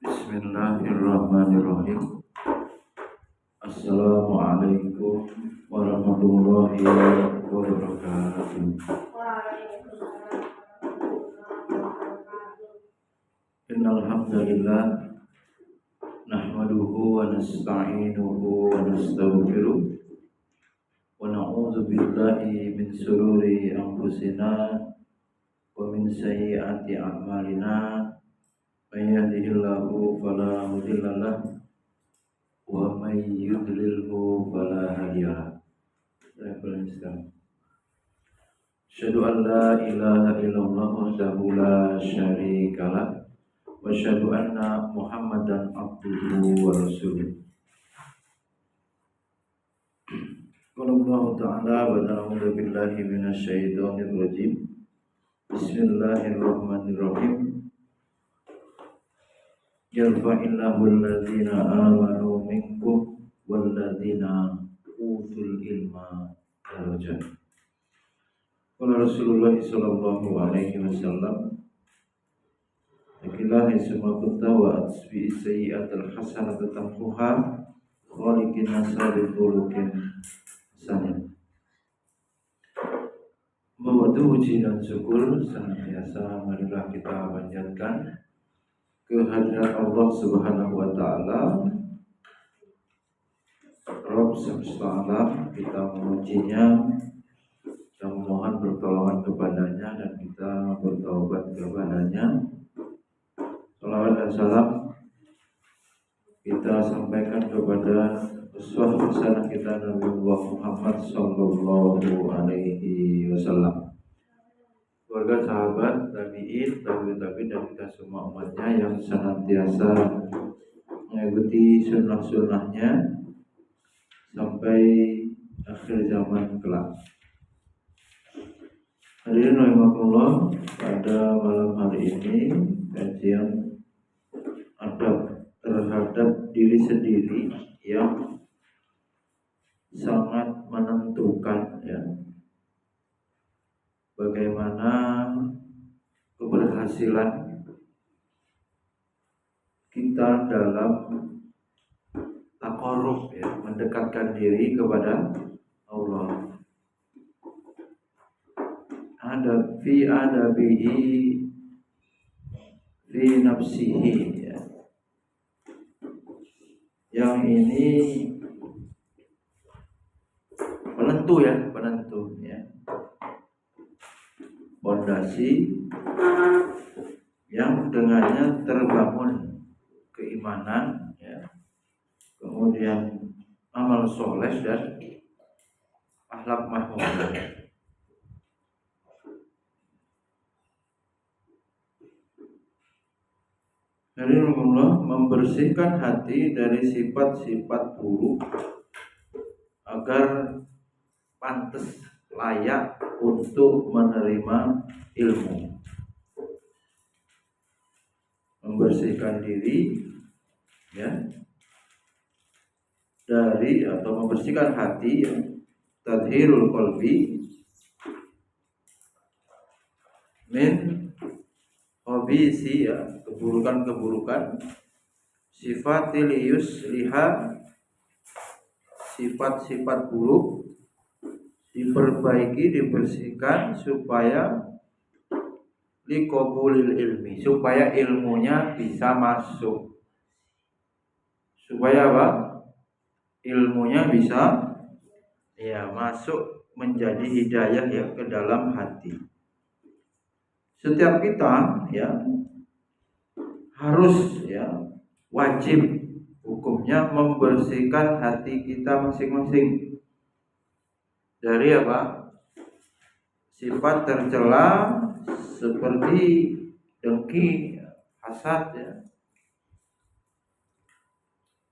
Bismillahirrahmanirrahim. Assalamualaikum warahmatullahi wabarakatuh. Innal hamdalillah nahmaduhu wa nasta'inuhu wa nastaghfiruh wa na'udzu billahi min shururi anfusina wa min sayyiati a'malina. May yahdihillahu fala mudilla lahu wa may yudlilhu fala hadiya lahu. Asyhadu an la ilaha illallah wahdahu la syarika lah wa asyhadu anna Muhammadan abduhu wa rasuluh. Qala Allah ta'ala wa na'udzu billahi minasy syaithanir rajim. Bismillahirrahmanirrahim. Yarfa'illahu alladhina amanu minkum walladhina utul ilma darajat. Qala Rasulullah sallallahu alaihi wasallam, "Aqillahi summa kunta wa atsbi sayyi'atal hasanata tamhuha khaliqin nasa bi khuluqin hasan." Mewadu puji dan syukur senantiasa marilah kita panjatkan kehadirat Allah Subhanahu wa taala, Rabb semesta alam. Kita memujinya dan memohon pertolongan kepadanya, dan kita bertaubat kepadanya. Salawat dan salam kita sampaikan kepada uswah hasanah kita Nabi Muhammad sallallahu alaihi wasallam, keluarga, sahabat, tabi'in, tabi'in, dan kita semua umatnya yang senantiasa mengikuti sunnah-sunnahnya sampai akhir zaman kelak. Hadirin rahimakumullah, pada malam hari ini kajian adab terhadap diri sendiri yang sangat menentukan, ya, bagaimana keberhasilan kita dalam taqarrub, ya, mendekatkan diri kepada Allah. Ada fi adabihi fi nafsihi, ya. Yang ini penentu, ya, fondasi yang dengannya terbangun keimanan, ya, kemudian amal soleh dan akhlak mahmudah. Dari Allah membersihkan hati dari sifat-sifat buruk agar pantas, layak untuk menerima ilmu. Membersihkan diri, ya, dari atau membersihkan hati, ya, tadhirul qalbi min habisi, ya, keburukan-keburukan, sifatil yusliha, sifat-sifat buruk diperbaiki, dibersihkan supaya liqabulil ilmi, supaya ilmunya bisa masuk. Supaya apa? Ilmunya bisa, ya, masuk menjadi hidayah, ya, ke dalam hati. Setiap kita, ya, harus, ya, wajib hukumnya membersihkan hati kita masing-masing dari apa? Sifat tercela seperti dengki, hasad, ya,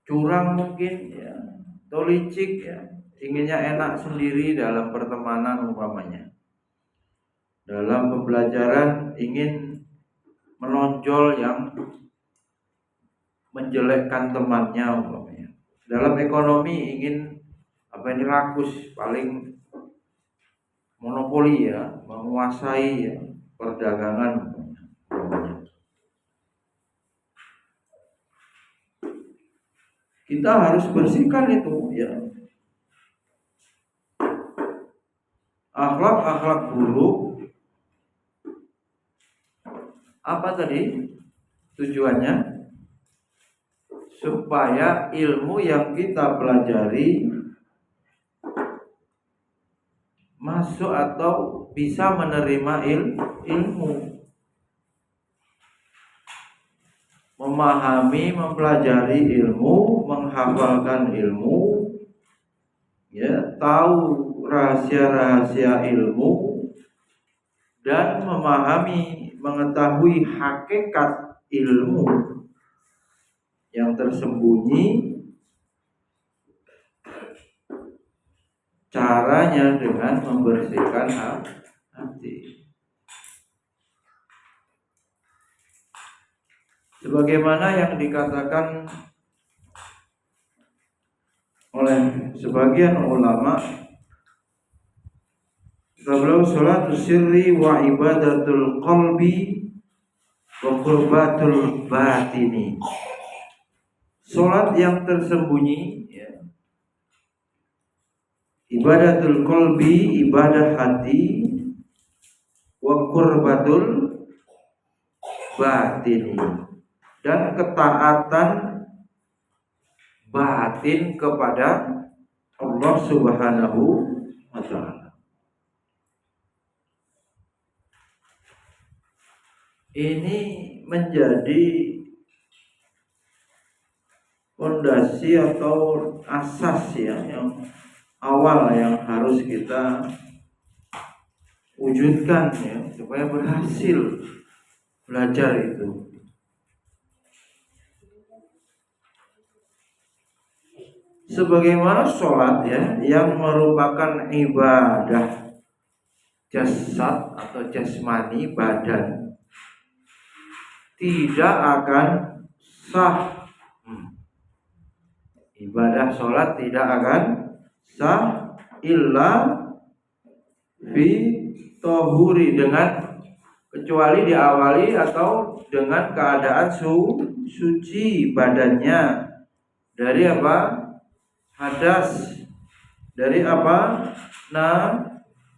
curang mungkin, ya, atau licik, ya, inginnya enak sendiri dalam pertemanan umpamanya. Dalam pembelajaran ingin menonjol yang menjelekkan temannya umpamanya. Dalam ekonomi ingin rakus, paling monopoli, ya, menguasai, ya, perdagangan umpamanya. kita harus bersihkan itu ya. Akhlak-akhlak buruk apa tadi tujuannya? Supaya ilmu yang kita pelajari masuk atau bisa menerima ilmu, memahami, mempelajari ilmu, menghafalkan ilmu, ya, tahu rahasia-rahasia ilmu dan memahami, mengetahui hakikat ilmu yang tersembunyi, caranya dengan membersihkan hati. Sebagaimana yang dikatakan oleh sebagian ulama, kalau sholatus sirri wa ibadatul qalbi wa qurbatul batini. Salat yang tersembunyi ya. Ibadatul qalbi, ibadah hati, wa qurbatul batini, dan ketaatan batin kepada Allah Subhanahu wa ta'ala. Ini menjadi fondasi atau asas ya, yang awal yang harus kita wujudkan ya, supaya berhasil belajar itu. Sebagaimana sholat ya, yang merupakan ibadah jasad atau jasmani, badan, tidak akan sah. Ibadah sholat tidak akan sah illa fi tohuri, dengan kecuali diawali atau dengan keadaan suci badannya dari apa? Hadas, dari apa?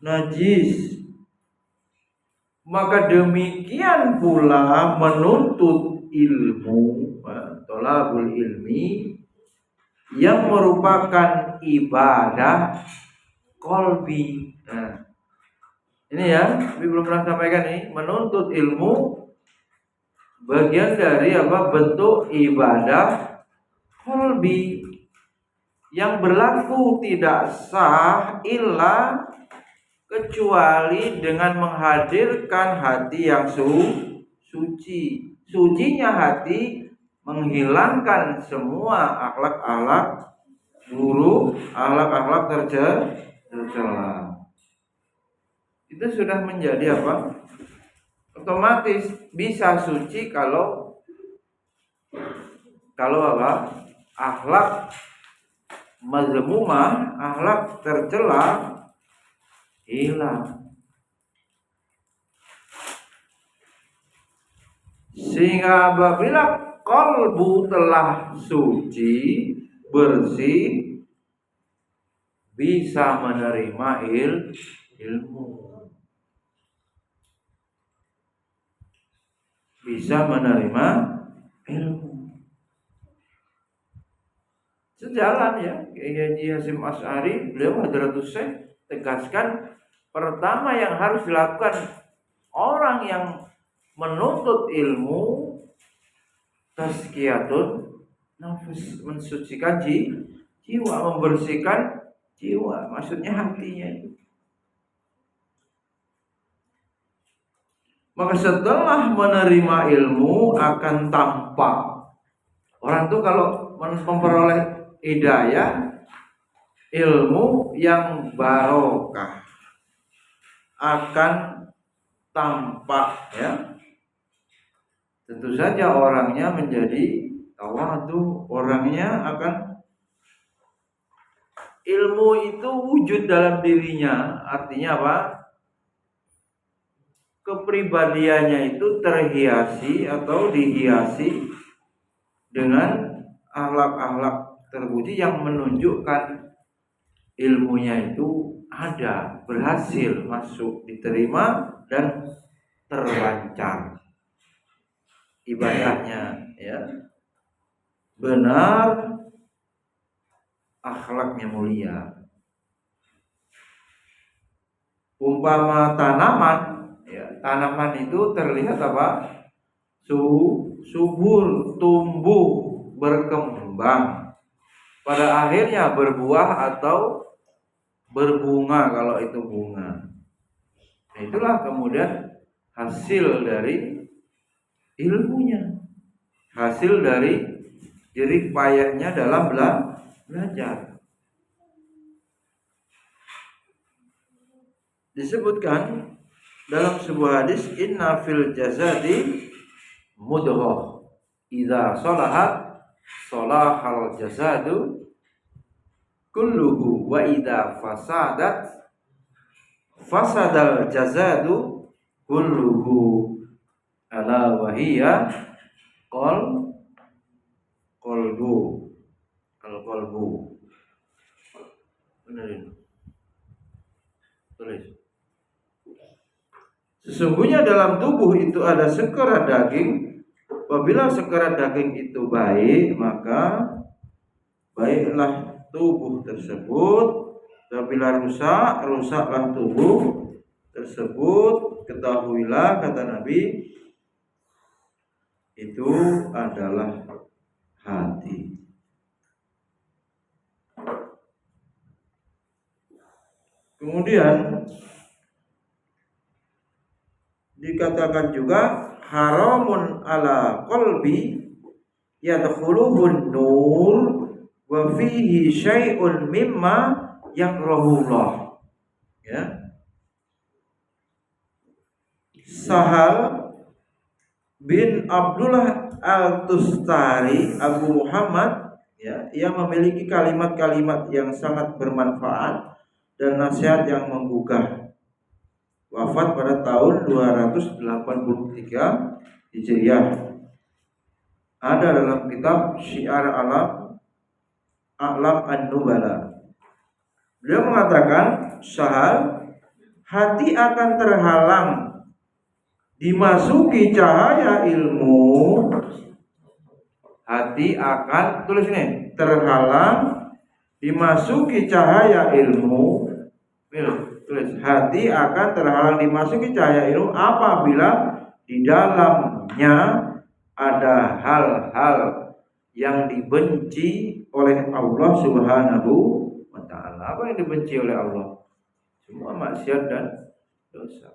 Najis. Maka demikian pula menuntut ilmu, tolabul ilmi, yang merupakan ibadah qalbi. Nah, ini ya, tapi belum pernah sampaikan nih, menuntut ilmu bagian dari apa? Bentuk ibadah qalbi yang berlaku tidak sah illa kecuali dengan menghadirkan hati yang suci. Sucinya hati menghilangkan semua akhlak-akhlak buruk, akhlak-akhlak tercela. Itu sudah menjadi apa? Otomatis bisa suci kalau apa? Akhlak mazmumah, akhlak tercela hilang. Sehingga apabila kalbu telah suci, bersih, bisa menerima ilmu. Bisa menerima ilmu. Sejalan ya, Kiai Haji Hasyim Asy'ari, beliau Hadratus Syekh tegaskan, pertama yang harus dilakukan orang yang menuntut ilmu, tazkiyatun nafs, mensucikan jiwa, membersihkan jiwa, maksudnya hatinya itu. Maka setelah menerima ilmu akan tampak. Orang tuh kalau memperoleh hidayah, ilmu yang barokah, akan tampak ya. Tentu saja orangnya menjadi tawadhu, orangnya akan, ilmu itu wujud dalam dirinya. Artinya apa? Kepribadiannya itu terhiasi atau dihiasi dengan akhlak-akhlak teruji yang menunjukkan ilmunya itu ada, berhasil masuk, diterima dan terlancar ibadahnya, ya, benar, akhlaknya mulia. Umpama tanaman, ya, tanaman itu terlihat apa? Subur, tumbuh, berkembang, pada akhirnya berbuah atau berbunga kalau itu bunga. Nah, itulah kemudian hasil dari ilmunya, hasil dari jerih payahnya dalam belajar. Disebutkan dalam sebuah hadis, inna fil jasadi mudghah idza salahat salahal jasadu kulluhu wa idza fasadat fasadal jasadu kulluhu ala wa hiya qalbu benerin tulis. Sesungguhnya dalam tubuh itu ada sekerat daging. Apabila sekerat daging itu baik, maka baiklah tubuh tersebut. Apabila rusak, rusaklah tubuh tersebut. Ketahuilah, kata Nabi, itu adalah hati. Kemudian dikatakan juga haramun ala qalbi yadkhuluhun nur wa fihi syai'un mimma yakrahullah. Ya. Sahal bin Abdullah Al-Tustari Abu Muhammad, ya, ia memiliki kalimat-kalimat yang sangat bermanfaat dan nasihat yang menggugah. Wafat pada tahun 283 Hijriah. Ada dalam kitab Syiar A'lam An-Nubala. Beliau mengatakan, Sahal, hati akan terhalang dimasuki cahaya ilmu. Hati akan, tulis ini, terhalang dimasuki cahaya ilmu. Tulis, hati akan terhalang dimasuki cahaya ilmu apabila di dalamnya ada hal-hal yang dibenci oleh Allah Subhanahu wa ta'ala. Apa yang dibenci oleh Allah? Semua maksiat dan dosa.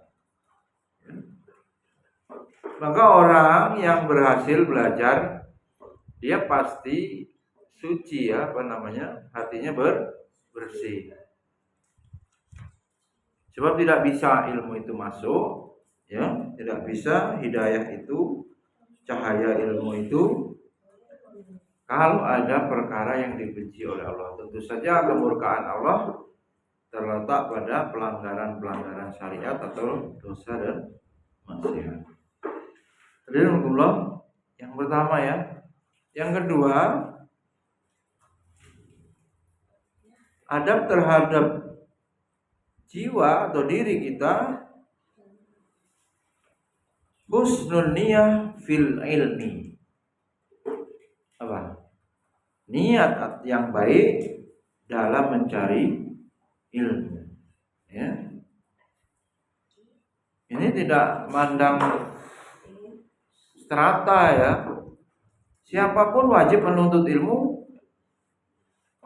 Maka orang yang berhasil belajar, dia pasti suci, ya, hatinya bersih. Sebab tidak bisa ilmu itu masuk, ya, tidak bisa hidayah itu, cahaya ilmu itu, kalau ada perkara yang dibenci oleh Allah. Tentu saja kemurkaan Allah terletak pada pelanggaran-pelanggaran syariat atau dosa dan maksiat. Jadi Allah yang pertama, ya. Yang kedua, adab terhadap jiwa atau diri kita, husnul niyah fil ilmi. Apa? Niat yang baik dalam mencari ilmu, ya. Ini tidak mandang strata, ya. Siapapun wajib menuntut ilmu,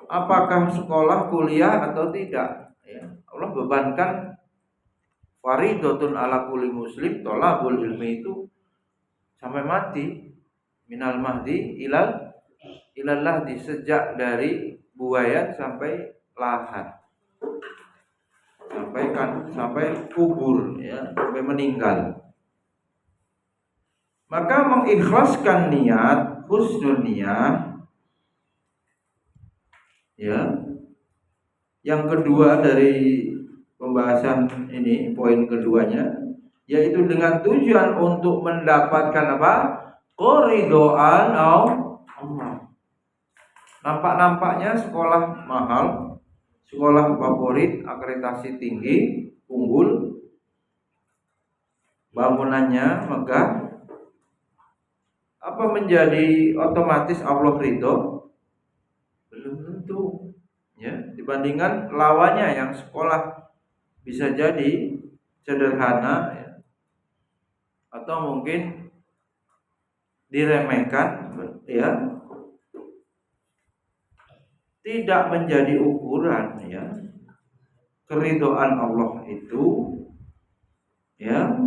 apakah sekolah, kuliah atau tidak, ya. Allah bebankan faridotun ala kulli muslim tolabul ilmi itu sampai mati, minal mahdi ilal lahdi, sejak dari buayan sampai lahat, sampai kubur, ya, sampai meninggal. Maka mengikhlaskan niat, husnul niyah, ya. Yang kedua dari pembahasan ini, poin keduanya, yaitu dengan tujuan untuk mendapatkan apa? Qoridoan Allah. Nampak-nampaknya sekolah mahal, sekolah favorit, akreditasi tinggi, unggul, bangunannya megah. Apa menjadi otomatis Allah ridho? Belum tentu. Ya, dibandingkan lawannya yang sekolah bisa jadi sederhana, ya, atau mungkin diremehkan, ya, tidak menjadi ukuran, ya. Keridhaan Allah itu, ya,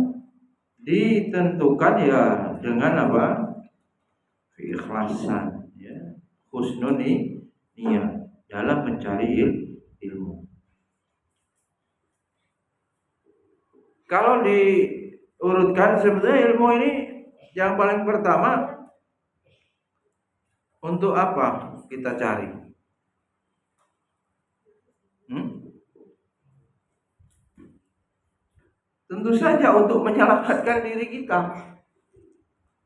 ditentukan ya dengan apa? Keikhlasan, ya, husnul niyat dalam mencari ilmu. Kalau diurutkan sebenarnya ilmu ini yang paling pertama untuk apa kita cari? Tentu saja untuk menyelamatkan diri kita.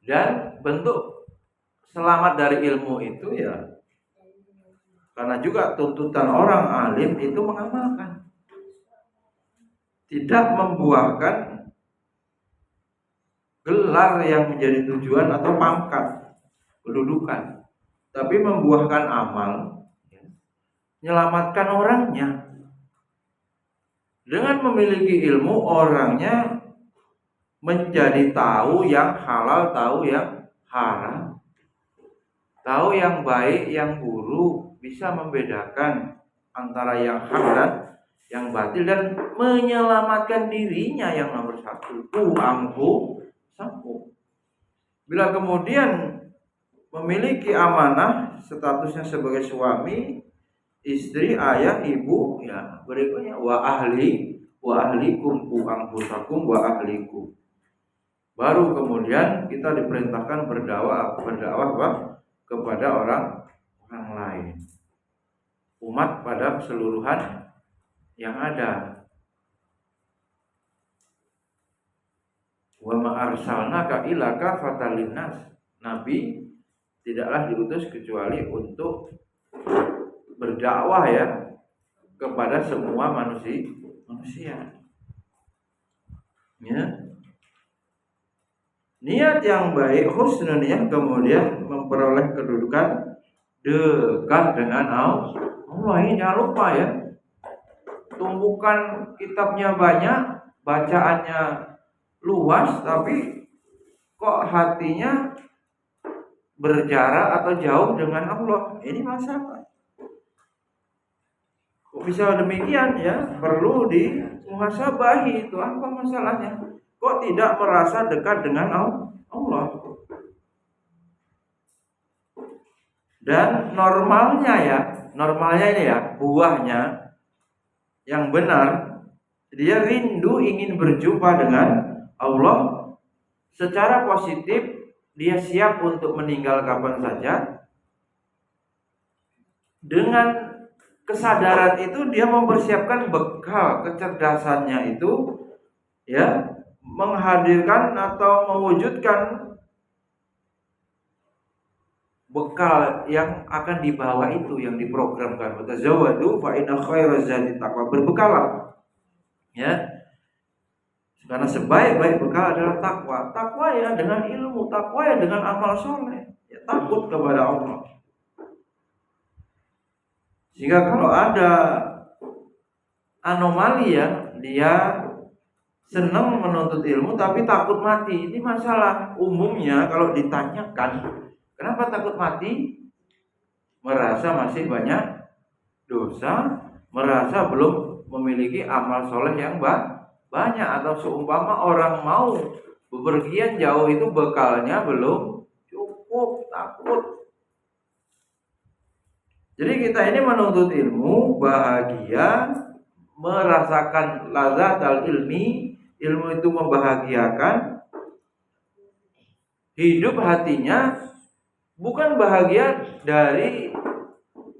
Dan bentuk selamat dari ilmu itu ya karena juga tuntutan orang alim itu mengamalkan, tidak membuahkan gelar yang menjadi tujuan atau pangkat kedudukan, tapi membuahkan amal, ya, menyelamatkan orangnya. Dengan memiliki ilmu, orangnya menjadi tahu yang halal, tahu yang haram, tahu yang baik, yang buruk, bisa membedakan antara yang hak dan yang batil, dan menyelamatkan dirinya yang nomor satu. Ampu sapu. Bila kemudian memiliki amanah, statusnya sebagai suami, istri, ayah, ibu, ya berikutnya wa ahlikum anfusakum wa ahlikum. Baru kemudian kita diperintahkan berdakwah kepada orang lain, umat pada keseluruhan yang ada. Wa ma arsalnaka illa kafatan linnas. Nabi tidaklah diutus kecuali untuk berdakwah, ya, kepada semua manusia. Ya. Niat yang baik, husnul niyat, kemudian memperoleh kedudukan dekat dengan Allah. Ini jangan lupa, ya. Tumpukan kitabnya banyak, bacaannya luas, tapi kok hatinya berjarak atau jauh dengan Allah. Ini masalah. Kok bisa demikian, ya? Perlu dimuhasabahi, itu apa masalahnya? Kok tidak merasa dekat dengan Allah? Dan normalnya ini ya, buahnya yang benar, dia rindu ingin berjumpa dengan Allah secara positif, dia siap untuk meninggal kapan saja. Dengan kesadaran itu dia mempersiapkan bekal kecerdasannya itu, ya, menghadirkan atau mewujudkan bekal yang akan dibawa itu, yang diprogramkan. Tazawwadu fa inna khairaz zadi taqwa. Berbekalah, ya, karena sebaik-baik bekal adalah takwa. Takwa ya dengan ilmu, takwa ya dengan amal soleh, ya, takut kepada Allah. Sehingga kalau ada anomali, ya, dia senang menuntut ilmu tapi takut mati. Ini masalah. Umumnya kalau ditanyakan kenapa takut mati, merasa masih banyak dosa, merasa belum memiliki amal soleh yang banyak, atau seumpama orang mau bepergian jauh itu bekalnya belum cukup, takut. Jadi kita ini menuntut ilmu, bahagia, merasakan lazat al-ilmi. Ilmu itu membahagiakan, hidup hatinya bukan bahagia dari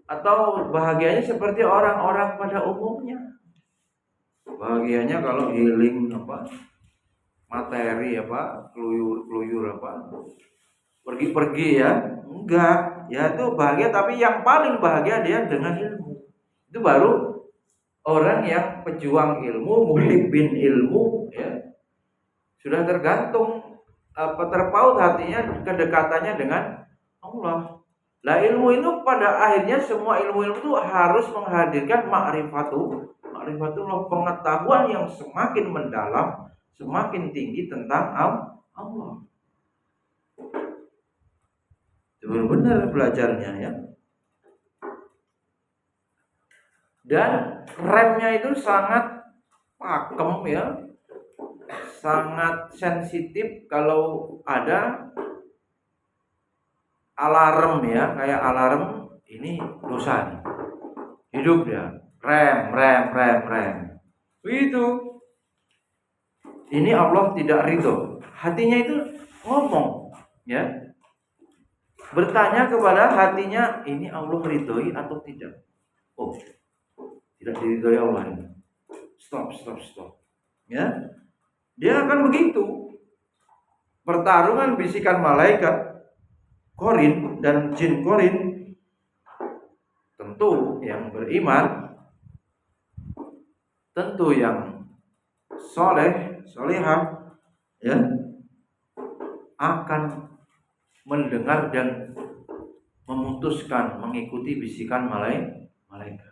atau bahagianya seperti orang-orang pada umumnya. Bahagianya kalau healing materi keluyur pergi-pergi ya. Enggak, ya itu bahagia, tapi yang paling bahagia dia dengan ilmu. Itu baru orang yang pejuang ilmu, muhibbin ilmu ya. Sudah tergantung terpaut hatinya kedekatannya dengan Allah. Lah ilmu itu pada akhirnya semua ilmu-ilmu itu harus menghadirkan ma'rifatullah, pengetahuan yang semakin mendalam, semakin tinggi tentang Allah. Benar-benar belajarnya ya. Dan remnya itu sangat pakem ya, sangat sensitif kalau ada alarm ya, kayak alarm ini dosa nih, hidup ya, rem. Itu ini Allah tidak ridho. Hatinya itu ngomong ya, bertanya kepada hatinya, ini Allah ridhoi atau tidak? Oh, tidak diridhoi Allah ini. Stop. Ya, dia akan begitu. Pertarungan bisikan malaikat Korin dan jin Korin, tentu yang beriman, tentu yang solehah ya, akan mendengar dan memutuskan mengikuti bisikan malaikat.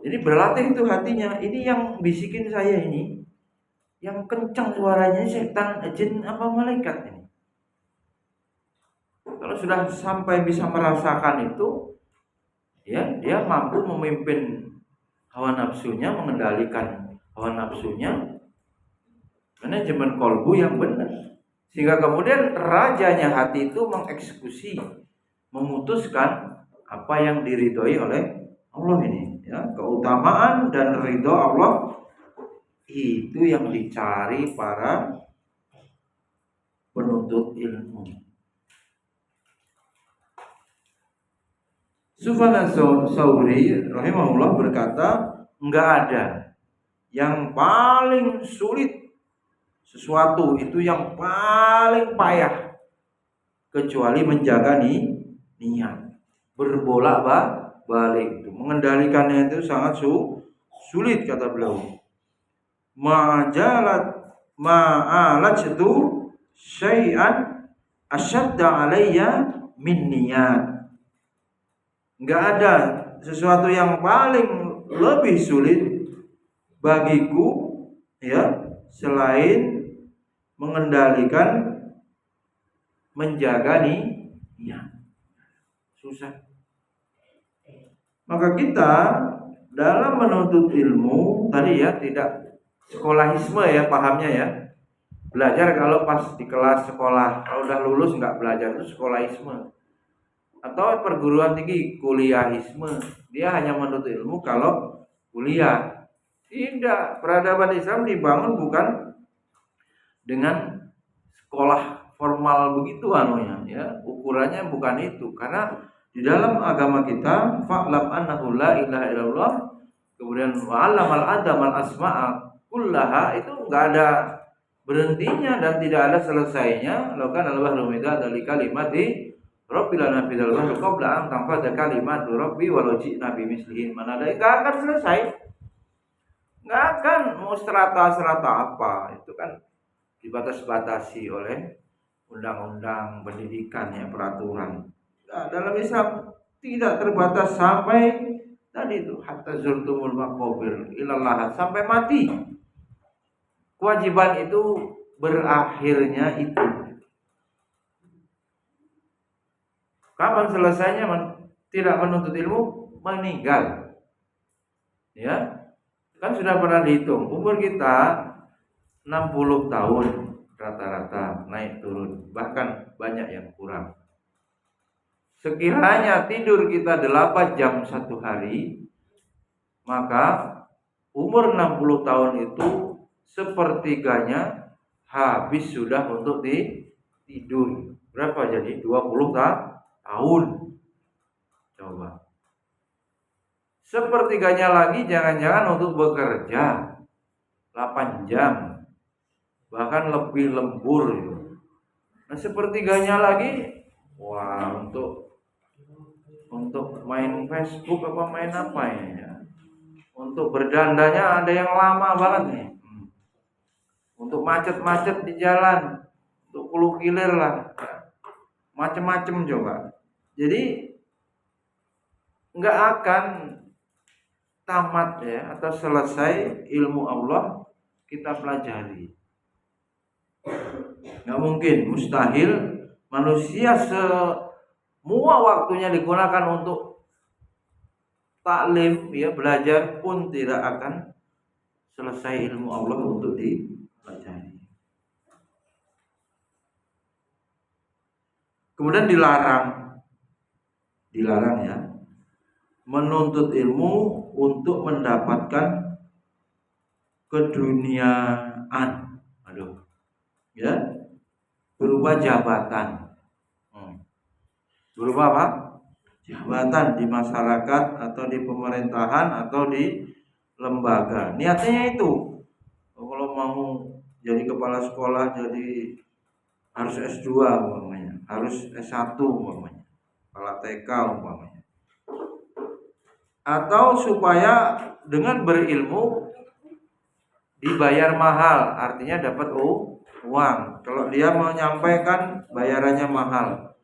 Jadi berlatih itu hatinya. Ini yang bisikin saya ini, yang kencang suaranya setan, jin apa malaikat ini. Kalau sudah sampai bisa merasakan itu, ya dia mampu memimpin hawa nafsunya, mengendalikan hawa nafsunya, manajemen kolbu yang benar. Sehingga kemudian rajanya hati itu mengeksekusi, memutuskan apa yang diridhoi oleh Allah ini. Ya, keutamaan dan ridho Allah itu yang dicari para penuntut ilmu. Sufyan Tsauri rahimahullah berkata, enggak ada yang paling sulit sesuatu itu yang paling payah kecuali menjaga niat. Berbolak-balik itu, mengendalikannya itu sangat sulit kata beliau. Ma'alat itu syai'an asyadda alayya min niyat. Enggak ada sesuatu yang paling lebih sulit bagiku ya selain mengendalikan, menjaga niat. Susah. Maka kita dalam menuntut ilmu tadi ya, tidak sekolahisme ya pahamnya ya. Belajar kalau pas di kelas sekolah, kalau udah lulus nggak belajar itu sekolahisme. Atau perguruan tinggi kuliahisme, dia hanya menuntut ilmu kalau kuliah. Tidak, peradaban Islam dibangun bukan dengan sekolah formal begitu anunya ya, ukurannya bukan itu. Karena di dalam agama kita fa'lam annahu la ilaha illallah, kemudian wa'alamal adamal asma'a kullaha, itu enggak ada berhentinya dan tidak ada selesainya. Lakukan al-bahru midad dari kalimati Rabbil lana fidal bahri qabla an tanfada kalimatu rabbi walau ji'na bi mislihin. Mana ada, enggak akan selesai. Enggak akan mau strata apa, itu kan dibatas-batasi oleh undang-undang pendidikan ya, peraturan. Nah, dalam Islam tidak terbatas sampai tadi itu hatta zurtumul maqabir ilallah, sampai mati. Kewajiban itu berakhirnya itu. Kapan selesainya? Tidak menuntut ilmu, meninggal. Ya. Kan sudah pernah dihitung umur kita 60 tahun rata-rata, naik turun, bahkan banyak yang kurang. Sekiranya tidur kita 8 jam satu hari, maka umur 60 tahun itu sepertiganya habis sudah untuk tidur. Berapa jadi? 20 tahun. Coba. Sepertiganya lagi jangan-jangan untuk bekerja 8 jam. Bahkan lebih lembur. Nah, sepertiganya lagi, wah, untuk main Facebook apa main apa ya? Untuk berdandanya ada yang lama banget nih. Untuk macet-macet di jalan, untuk kulu kilir lah, macem-macem coba. Jadi nggak akan tamat ya atau selesai ilmu Allah kita pelajari. Nggak mungkin, mustahil manusia semua waktunya digunakan untuk taklim ya, belajar pun tidak akan selesai ilmu Allah untuk dipelajari. Kemudian dilarang ya, menuntut ilmu untuk mendapatkan keduniaan, ya, berupa jabatan, berupa apa? Jabatan di masyarakat atau di pemerintahan atau di lembaga. Niatnya itu, kalau mau jadi kepala sekolah, jadi harus S2 umpamanya, harus S1 umpamanya, kepala TK umpamanya. Atau supaya dengan berilmu dibayar mahal, artinya dapat uang. Kalau dia menyampaikan bayarannya mahal.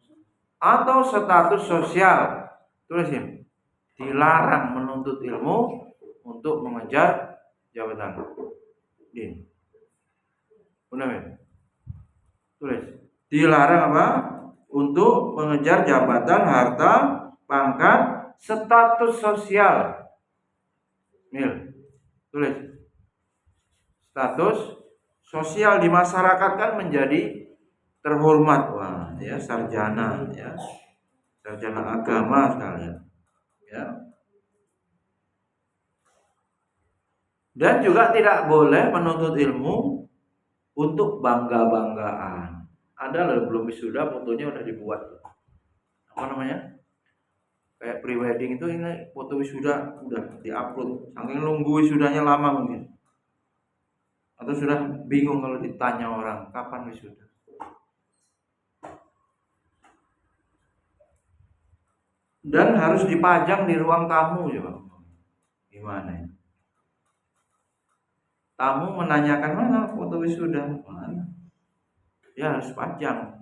Atau status sosial, tulisin, dilarang menuntut ilmu untuk mengejar jabatan. Din, benar? Tulis, dilarang apa? Untuk mengejar jabatan, harta, pangkat, status sosial. Mil, tulis, status sosial di masyarakat kan menjadi terhormat, wah ya, sarjana ya, sarjana agama sekalian ya. Dan juga tidak boleh menuntut ilmu untuk bangga-banggaan. Ada loh, belum wisuda fotonya udah dibuat, apa namanya, kayak pre-wedding itu, ini foto wisuda udah diupload, saking nunggu wisudanya lama mungkin, atau sudah bingung kalau ditanya orang kapan wisuda. Dan harus dipajang di ruang tamu ya Pak. Gimana ya? Tamu menanyakan mana foto wisuda, mana? Ya harus pajang.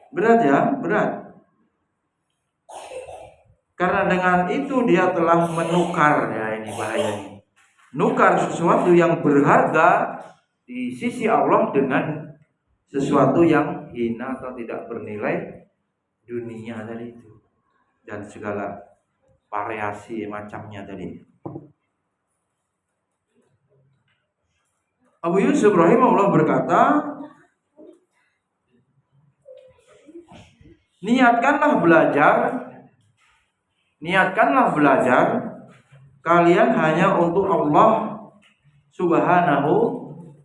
Berat ya, berat. Karena dengan itu dia telah menukar, ya ini bahayanya. Nukar sesuatu yang berharga di sisi Allah dengan sesuatu yang hina atau tidak bernilai, dunia tadi itu, dan segala variasi macamnya tadi. Abu Yusuf rahimahullah berkata, niatkanlah belajar kalian hanya untuk Allah Subhanahu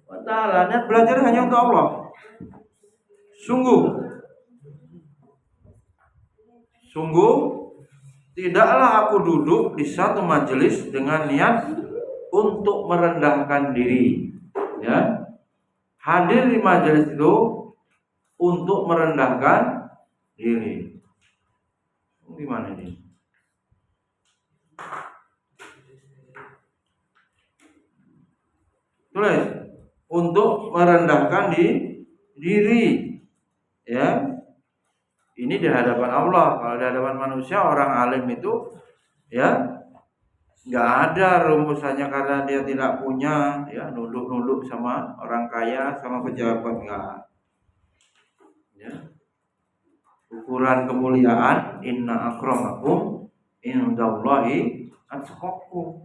wa ta'ala. Niat belajar hanya untuk Allah. Sungguh tidaklah aku duduk di satu majelis dengan niat untuk merendahkan diri, ya. Hadir di majelis itu untuk merendahkan diri. Gimana ini? Tulis, untuk merendahkan diri, ya. Ini di hadapan Allah. Kalau di hadapan manusia, orang alim itu ya nggak ada rumusannya karena dia tidak punya, ya, nunduk sama orang kaya, sama pejabat, enggak. Ya. Ukuran kemuliaan, inna akramakum indallahi atqakum.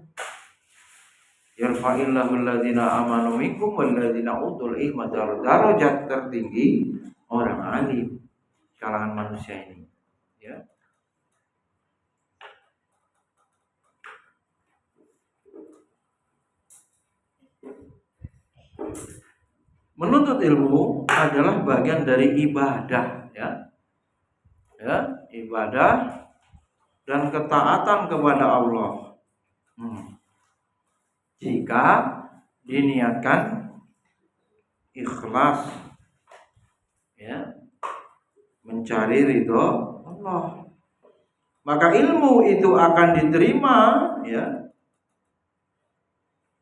Yarfa'illahu alladzina amanu minkum walladzina utul ilma darajat, tertinggi orang alim kalangan manusia ini, ya. Menuntut ilmu adalah bagian dari ibadah, ya. Ya, ibadah dan ketaatan kepada Allah. Jika diniatkan ikhlas ya, mencari ridho Allah. Maka ilmu itu akan diterima, ya.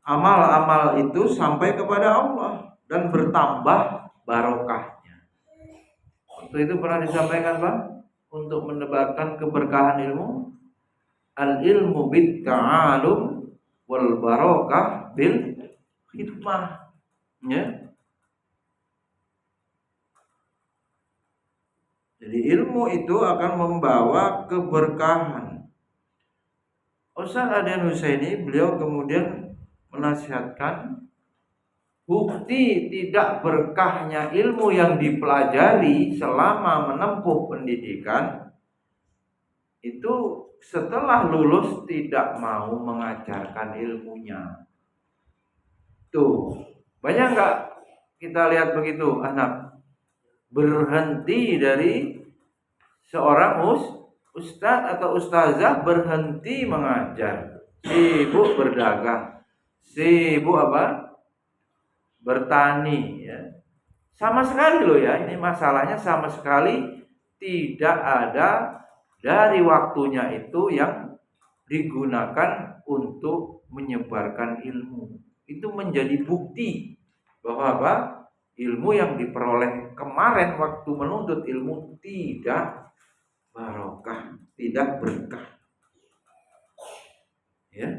Amal-amal itu sampai kepada Allah dan bertambah barokahnya. Waktu itu pernah disampaikan, Pak, untuk mendapatkan keberkahan ilmu, al ilmu bit ta'alum wal barokah bil hikmah, ya. Jadi ilmu itu akan membawa keberkahan. Ustaz Adian Husaini, beliau kemudian menasihatkan bukti tidak berkahnya ilmu yang dipelajari selama menempuh pendidikan itu setelah lulus tidak mau mengajarkan ilmunya. Tuh, banyak nggak kita lihat begitu anak berhenti dari seorang ustadz atau ustazah, berhenti mengajar, sibuk berdagang, sibuk apa? Bertani, ya. Sama sekali loh ya, ini masalahnya sama sekali tidak ada dari waktunya itu yang digunakan untuk menyebarkan ilmu. Itu menjadi bukti bahwa apa? Ilmu yang diperoleh kemarin waktu menuntut ilmu tidak barokah, tidak berkah. Ya.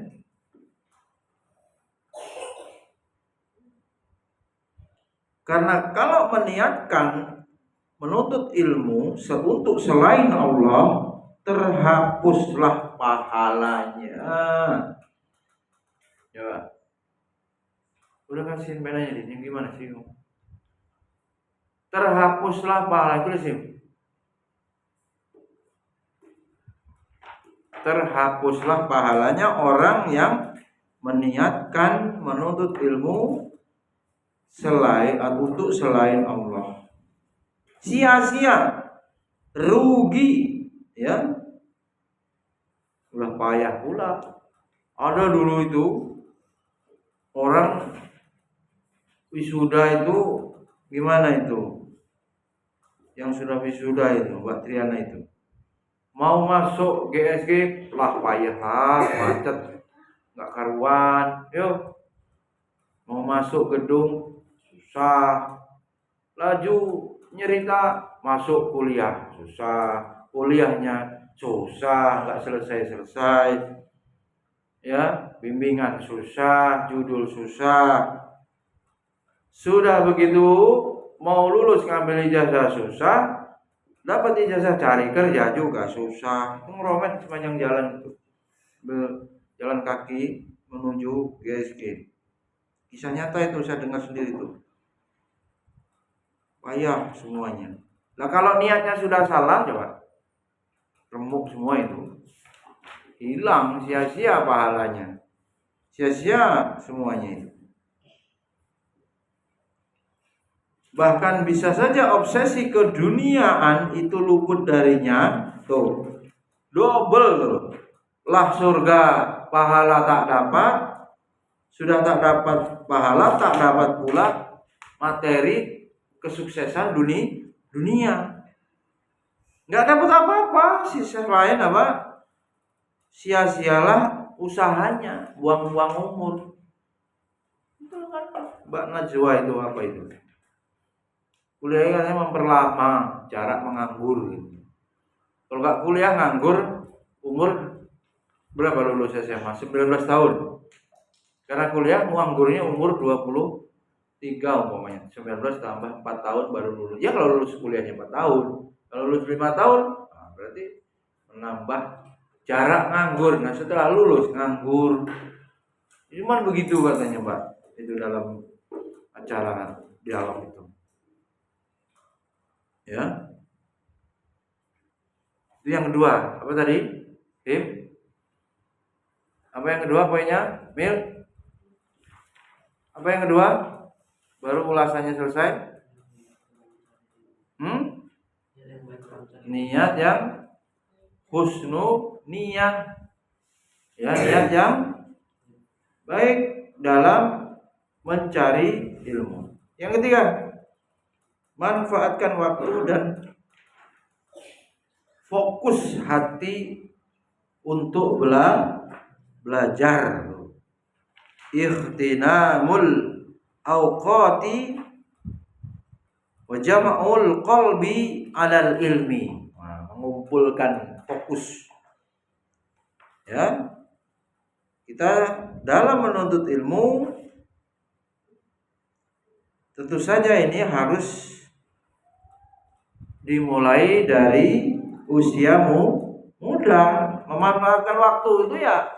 Karena kalau meniatkan menuntut ilmu untuk selain Allah, terhapuslah pahalanya. Ya. Udah kasihin penanya ini gimana sih? Terhapuslah pahala itu sih. Terhapuslah pahalanya orang yang meniatkan menuntut ilmu untuk selain Allah. Sia-sia, rugi, ya. Udah payah pula. Ada dulu itu orang wisuda itu gimana itu? Yang sudah wisuda itu, Mbak Triana itu. Mau masuk GSG lah payah lah, macet, nggak karuan. Yuk, mau masuk gedung susah. Laju nyerita masuk kuliah susah, kuliahnya susah, nggak selesai. Ya, bimbingan susah, judul susah. Sudah begitu mau lulus ngambil ijazah susah, dapat ijazah cari kerja juga susah. Itu ngeromet sepanjang jalan itu, jalan kaki menuju GSG. Kisah nyata itu saya dengar sendiri tuh. Payah semuanya. Nah kalau niatnya sudah salah, coba remuk semua itu, hilang, sia-sia pahalanya, sia-sia semuanya itu. Bahkan bisa saja obsesi keduniaan itu luput darinya. Tuh, double tuh. Lah surga pahala tak dapat, sudah tak dapat pahala, tak dapat pula materi kesuksesan dunia. Nggak dapat apa-apa, sisa lain apa? Sia-sialah usahanya, buang-buang umur. Itu kan Mbak Najwa itu apa itu? Kuliah katanya memperlama jarak menganggur gitu. Kalau nggak kuliah nganggur, umur berapa lulus SMA? 19 tahun. Karena kuliah nganggurnya umur 23 umpamanya. 19 tambah 4 tahun baru lulus. Ya kalau lulus kuliahnya 4 tahun. Kalau lulus 5 tahun, nah berarti menambah jarak nganggur. Nah setelah lulus nganggur. Cuman begitu katanya Mbak. Itu dalam acara dialog itu. Ya. Itu yang kedua. Apa tadi? Tim? Apa yang kedua poinnya? Mil? Apa yang kedua? Baru ulasannya selesai. Niat yang husnu niyah. Ya, niat yang baik dalam mencari ilmu. Yang ketiga, manfaatkan waktu dan fokus hati untuk belajar. Ightinamul awqati wa jama'ul qalbi 'alal ilmi. Nah, mengumpulkan fokus. Ya. Kita dalam menuntut ilmu tentu saja ini harus dimulai dari usiamu muda. Memanfaatkan waktu itu ya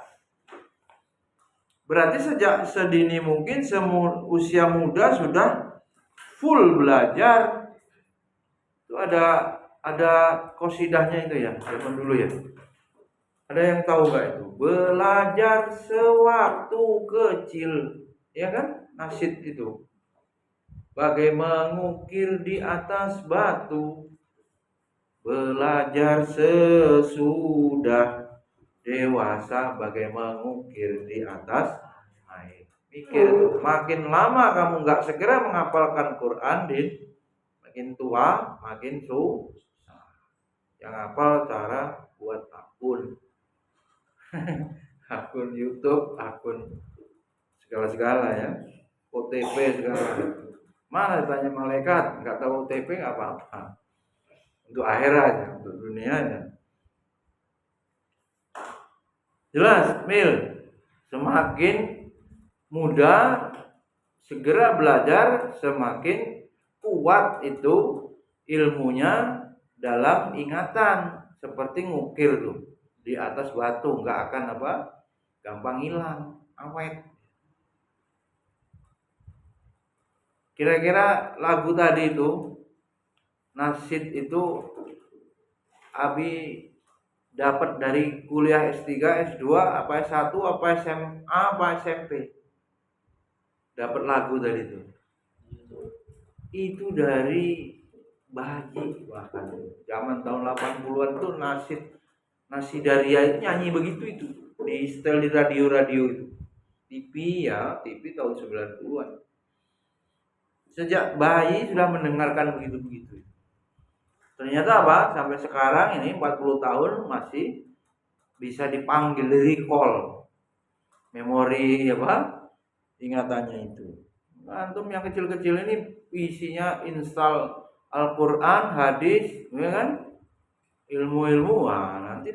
berarti sejak sedini mungkin usia muda sudah full belajar. Itu ada qasidahnya itu ya, zaman dulu ya. Ada yang tahu nggak itu? Belajar sewaktu kecil, ya kan? Nasyid itu. Bagai mengukir di atas batu, belajar sesudah dewasa bagai mengukir di atas air. Mikir tuh, makin lama kamu nggak segera menghafalkan Quran, makin tua makin susah. Yang hafal cara buat akun. Akun YouTube, akun segala-segala ya, OTP segala. Mana ditanya malaikat, nggak tahu OTP nggak apa-apa. Untuk akhiratnya, untuk dunianya. Jelas, Mil. Semakin muda segera belajar, semakin kuat itu ilmunya dalam ingatan. Seperti ngukir tuh di atas batu, nggak akan gampang hilang, awet. Kira-kira lagu tadi itu, nasyid itu Abi dapat dari kuliah S3, S2, apa S1, apa SMA, apa SMP. Dapat lagu tadi itu. Itu dari Bahaji bahkan zaman tahun 80-an tuh Nasidaria itu nyanyi begitu itu di setel di radio-radio itu. TV tahun 90-an. Sejak bayi sudah mendengarkan begitu-begitu. Ternyata sampai sekarang ini 40 tahun masih bisa dipanggil, recall memori ingatannya itu. Antum yang kecil-kecil ini isinya install Al-Quran, hadis, ya kan? Ilmu-ilmu, nanti